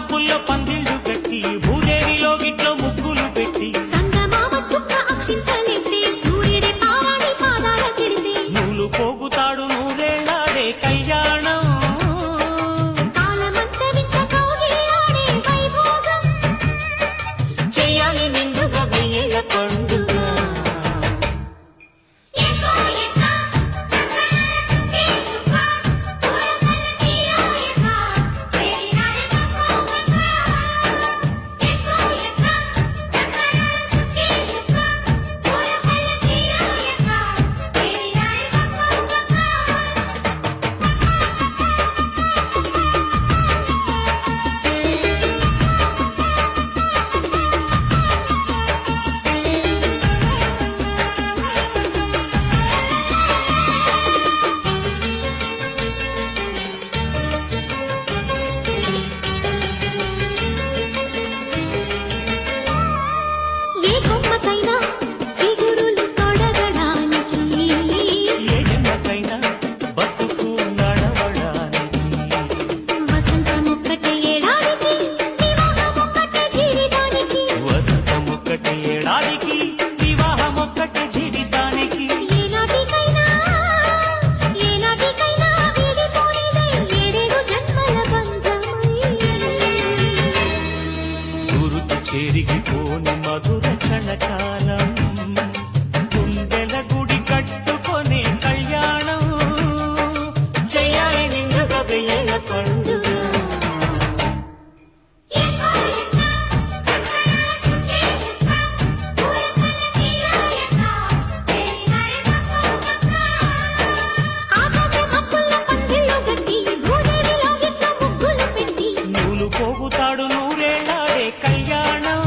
మబ్బుల్లో పందిళ్ళు కట్టి భూదేవిలో గిట్లో ముగ్గులు పెట్టి నూలు పోగుతాడు నూరేళ్ళాడే కళ్యాణం చెయ్యాలి నిండుగా వెయ్యేళ్ళ పండుగ చెరిగిపోని మధుర క్షణకాలం గుండెల గుడి కట్టుకొనే కళ్యాణం చెయ్యాలి నిండుగా వెయ్యేళ్ళ పండుగ నూలు పోగుతాడు నూరేళ్ళాడే కళ్యాణం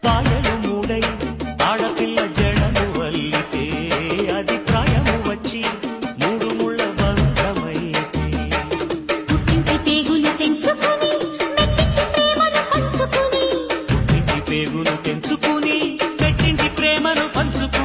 పాయలు మూడై ఆడపిల్ల జడను వల్లితే అది ప్రాయము వచ్చి మూడు ముళ్ళ బంధమైతే పుట్టింటి పేగులు తెంచుకుని పెట్టింటి పేగులు తెంచుకుని పెట్టింటి ప్రేమను పంచుకుని